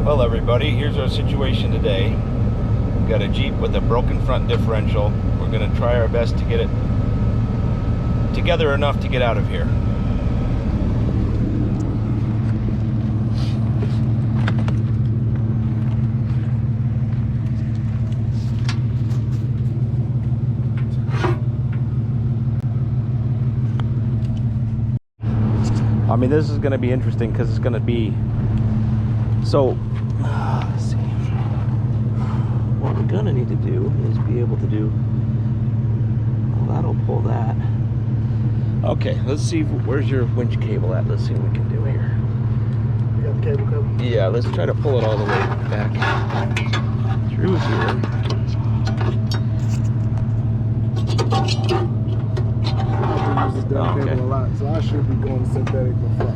Well, everybody, here's our situation today. We've got a Jeep with a broken front differential. We're going to try our best to get it together enough to get out of here. I mean, this is going to be interesting because it's going to be so. Let's see. What we're going to need to do is be able to do. Well, that'll pull that. Okay, let's see. Where's your winch cable at? Let's see what we can do here. You got the cable covered? Yeah, let's try to pull it all the way back through here. This dumb cable a lot, so I should be going synthetic before.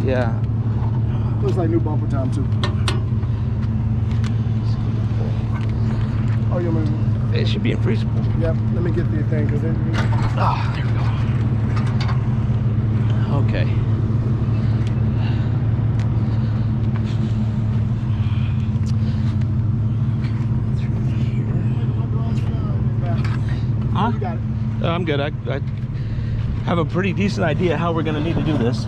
Yeah. Looks like new bumper time too. Oh, you mean? It should be infreezable. Yep. Let me get the thing, because it. Oh, there we go. Okay. Huh? You got it. I'm good. I have a pretty decent idea how we're going to need to do this.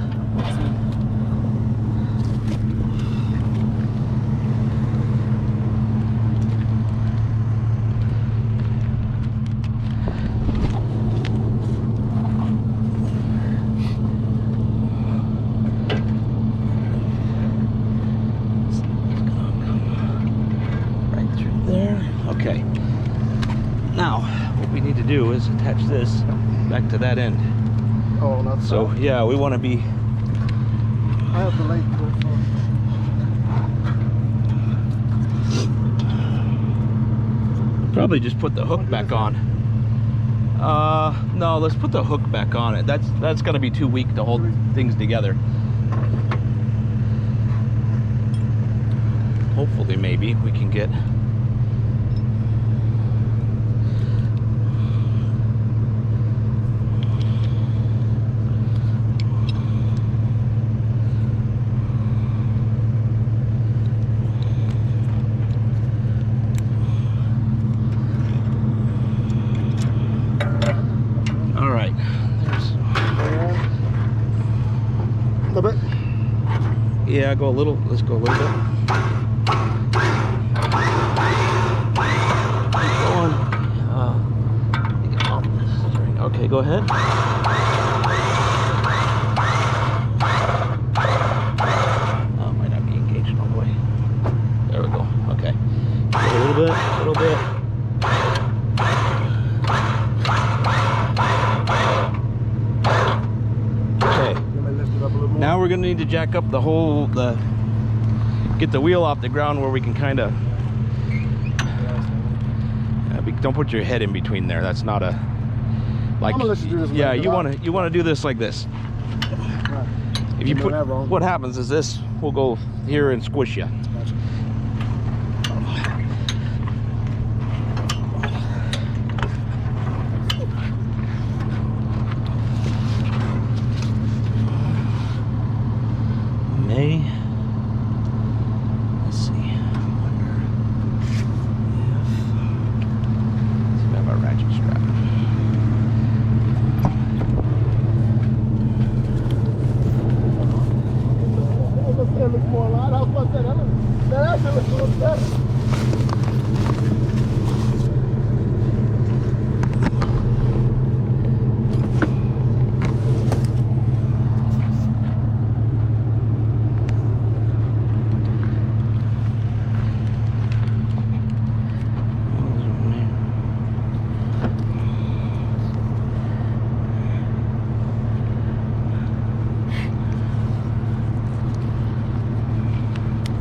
Right through there. Okay. Now, what we need to do is attach this back to that end. Oh, not So, yeah, we want to be. I have the link for it. Probably just put the hook back on. No, let's put the hook back on it. That's gonna be too weak to hold things together. Hopefully, maybe we can get. A little bit? Yeah, go a little. Let's go a little bit. Keep going. Get off this string. Okay, go ahead. Oh, might not be engaged all the way. There we go. Okay. A little bit. A little bit. Now we're gonna need to jack up the whole, get the wheel off the ground where we can kind of. Don't put your head in between there. That's not a. Like. I'm gonna let you do this. Yeah, you want to do this like this. Right. If you put, what happens is this will go here and squish you. Gotcha. Let's see. I wonder if we have our ratchet strap. That looks more alive. I was about to say that actually looks a little better.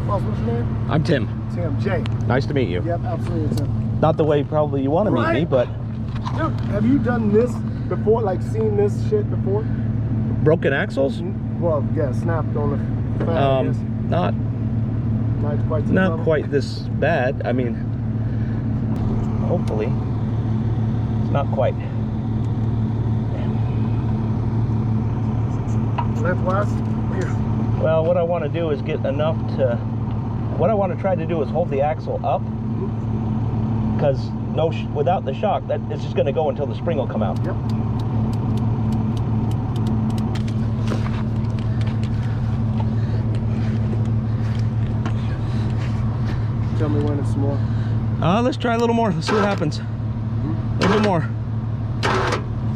What's your name? I'm Tim. Tim. Jay. Nice to meet you. Yep, absolutely, Tim. Not the way probably you want to meet me, but. Dude, have you done this before? Like seen this shit before? Broken axles? Well, yeah, snapped on the fan, I guess. Not quite this bad. I mean, hopefully, it's not quite. Lengthwise? Here. Well, what I want to do is get enough to, what I want to try to do is hold the axle up, because without the shock, that it's just going to go until the spring will come out. Yep. Tell me when it's more. Let's try a little more. Let's see what happens. A little bit more.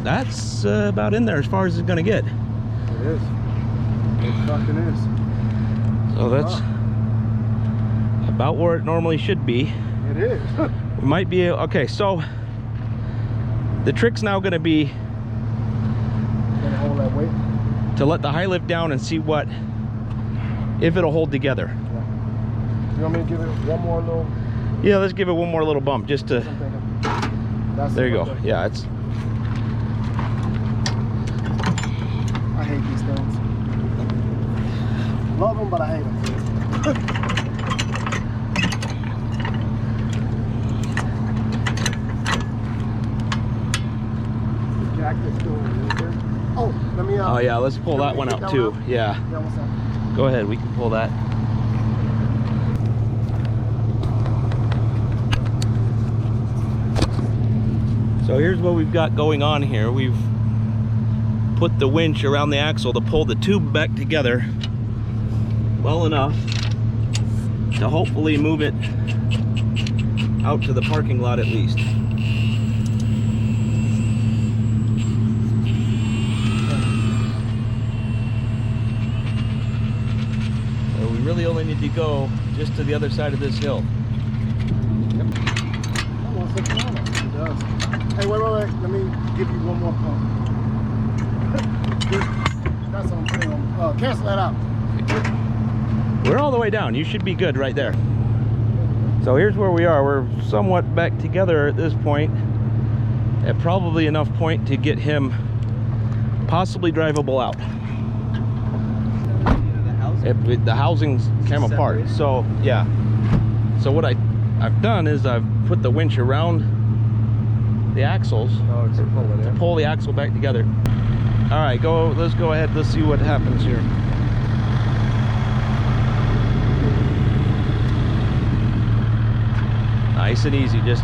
That's about in there as far as it's going to get. It is. It fucking is. So that's about where it normally should be. It is. We might be, okay, so the trick's now going to be Gonna hold that weight. to let the high lift down and see if it'll hold together. Yeah. You want me to give it one more little? Yeah, let's give it one more little bump just to, That's there you go. right. Yeah, it's, I hate these things. Love them, but I hate them. Oh, let me. oh yeah, let's pull that one out too. Yeah. Yeah, what's up? Go ahead, we can pull that. So here's what we've got going on here. We've put the winch around the axle to pull the tube back together well enough to hopefully move it out to the parking lot at least. So we really only need to go just to the other side of this hill. Yep. Oh, well, it does. Hey, wait. Let me give you one more pump. That's what I'm putting on. Cancel that out. We're all the way down. You should be good right there. So here's where we are. We're somewhat back together at this point. At probably enough point to get him possibly drivable out. The housings came apart. So yeah. So what I've done is I've put the winch around the axles to pull the axle back together. All right, let's go ahead. Let's see what happens here. Nice and easy. Just,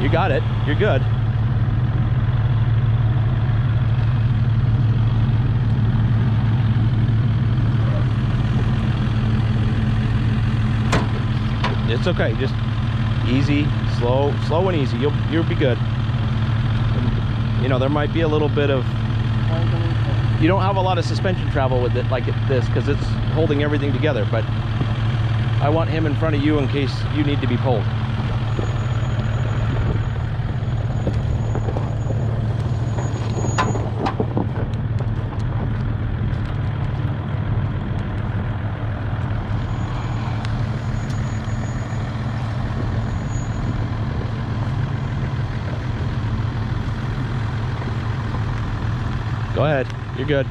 you got it. You're good. It's okay. Just easy, slow and easy. You'll be good. You know, there might be a little bit of, you don't have a lot of suspension travel with it like this because it's holding everything together, but I want him in front of you in case you need to be pulled. Go ahead, you're good.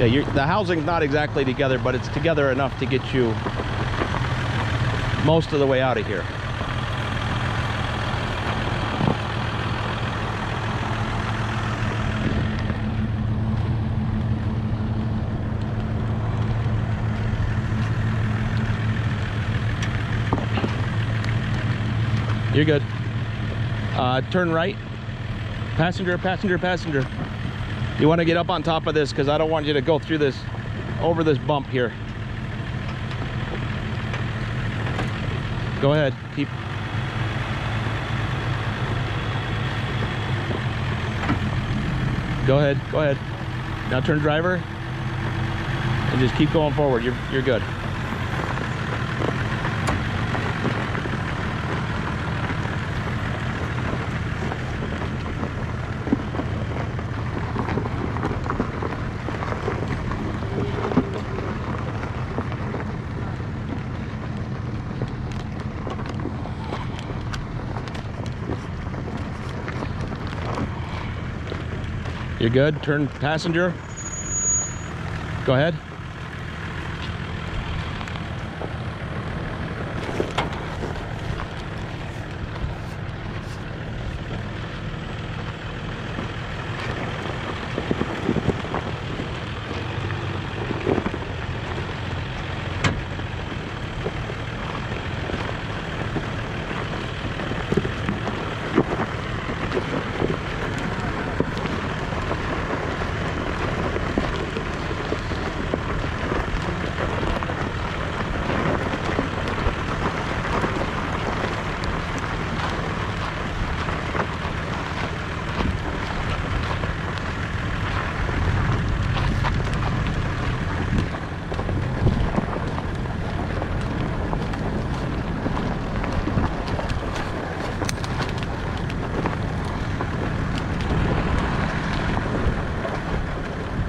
Yeah, the housing's not exactly together, but it's together enough to get you most of the way out of here. You're good. Turn right. Passenger. You want to get up on top of this because I don't want you to go through this, over this bump here. Go ahead. Keep. Go ahead. Now turn driver and just keep going forward. You're good. You're good. Turn passenger. Go ahead.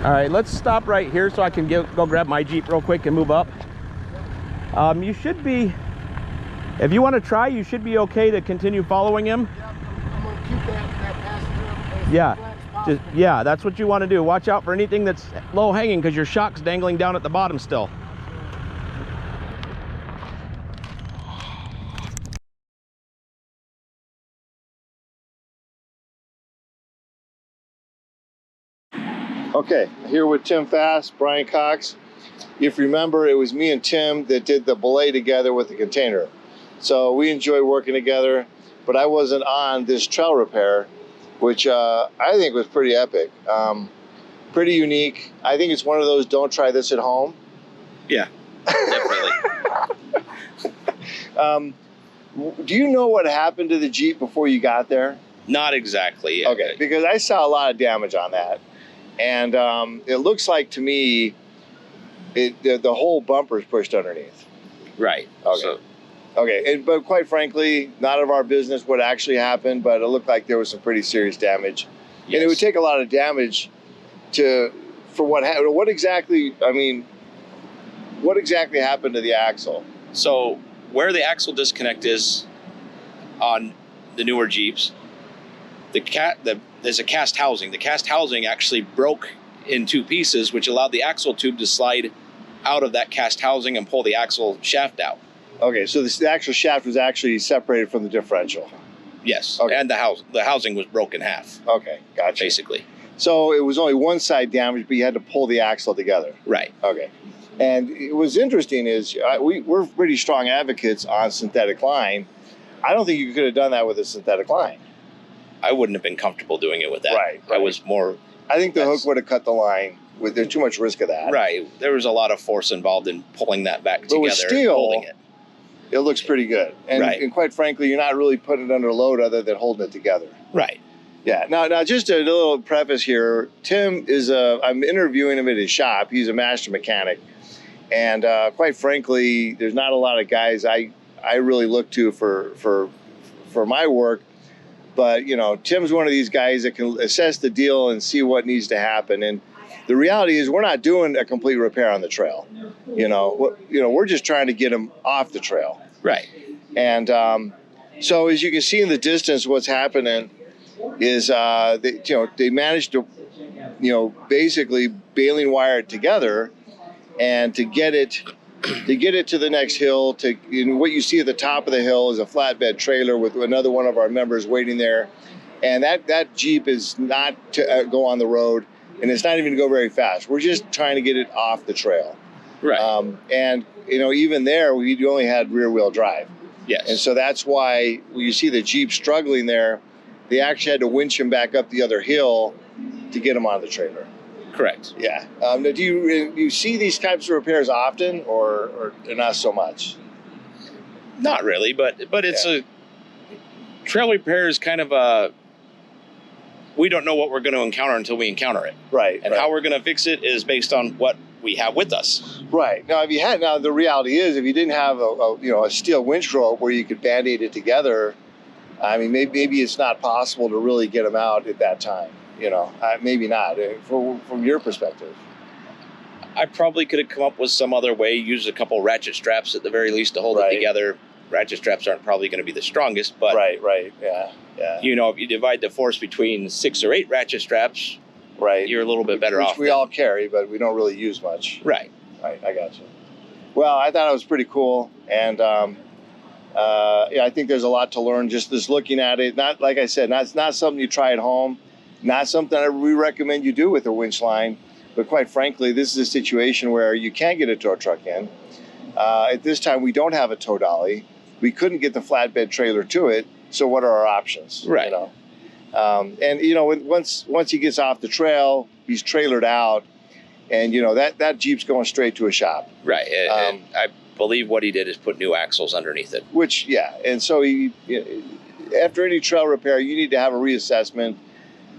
All right, let's stop right here so I can go grab my Jeep real quick and move up. You should be, if you want to try, you should be okay to continue following him. Yeah, I'm gonna keep that passenger as Yeah, flat as possible. yeah, that's what you want to do. Watch out for anything that's low hanging because your shock's dangling down at the bottom still. Okay, here with Tim Fast, Brian Cox. If you remember, it was me and Tim that did the belay together with the container. So we enjoy working together, but I wasn't on this trail repair, which I think was pretty epic. Pretty unique. I think it's one of those, don't try this at home. Yeah, definitely. Do you know what happened to the Jeep before you got there? Not exactly. Okay, because I saw a lot of damage on that. And it looks like to me, the whole bumper is pushed underneath. Right. Okay. So, okay, but quite frankly, not of our business what actually happened, but it looked like there was some pretty serious damage. yes. And it would take a lot of damage for what happened. What exactly happened to the axle? So where the axle disconnect is on the newer Jeeps, there's a cast housing. The cast housing actually broke in two pieces, which allowed the axle tube to slide out of that cast housing and pull the axle shaft out. Okay, so the actual shaft was actually separated from the differential. Yes, okay. and the housing was broken in half. Okay, gotcha. Basically. So it was only one side damaged, but you had to pull the axle together. Right. Okay. And what's interesting is we're pretty strong advocates on synthetic line. I don't think you could have done that with a synthetic line. I wouldn't have been comfortable doing it with that. Right. I was more. I think the hook would have cut the line. There's too much risk of that. Right. There was a lot of force involved in pulling that back But together with steel, and holding it. It looks pretty good. And, Right. and quite frankly, you're not really putting it under load other than holding it together. Right. Yeah. Now, just a little preface here. Tim is I'm interviewing him at his shop. He's a master mechanic. And quite frankly, there's not a lot of guys I really look to for my work. But, you know, Tim's one of these guys that can assess the deal and see what needs to happen. And the reality is we're not doing a complete repair on the trail. We're just trying to get them off the trail. Right. And so as you can see in the distance, what's happening is they managed to, basically baling wire it together and to get it to the next hill. What you see at the top of the hill is a flatbed trailer with another one of our members waiting there. And that Jeep is not to go on the road, and it's not even to go very fast. We're just trying to get it off the trail. Right. And even there, we only had rear wheel drive. Yes. And so that's why when you see the Jeep struggling there, they actually had to winch him back up the other hill to get him on the trailer. Correct. Yeah. Now, do you see these types of repairs often, or not so much? Not really, but it's a trail repair is kind of a. We don't know what we're going to encounter until we encounter it. Right. And how we're going to fix it is based on what we have with us. Right. Now, the reality is, if you didn't have a steel winch rope where you could band-aid it together, I mean, maybe it's not possible to really get them out at that time. Maybe not from your perspective. I probably could have come up with some other way, use a couple ratchet straps at the very least to hold it together. Ratchet straps aren't probably going to be the strongest, but right, yeah. If you divide the force between 6 or 8 ratchet straps, right, you're a little bit better off. Which we all carry, but we don't really use much. Right. Right, I got you. Well, I thought it was pretty cool, and I think there's a lot to learn just looking at it. Not like I said, it's not something you try at home, not something we recommend you do with a winch line. But quite frankly, this is a situation where you can't get a tow truck in. At this time, we don't have a tow dolly. We couldn't get the flatbed trailer to it. So what are our options? Right. Once he gets off the trail, he's trailered out, and that Jeep's going straight to a shop. Right. And I believe what he did is put new axles underneath it. Which, yeah. And so after any trail repair, you need to have a reassessment,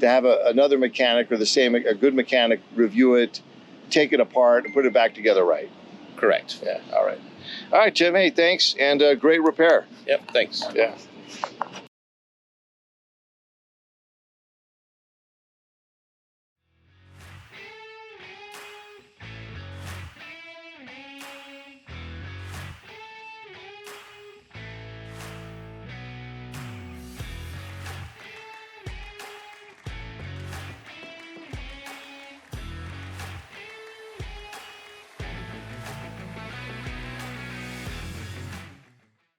to have another mechanic or a good mechanic review it, take it apart, and put it back together right. Correct. Yeah. All right. All right, Tim. Hey, thanks, and great repair. Yep. Thanks. Yeah.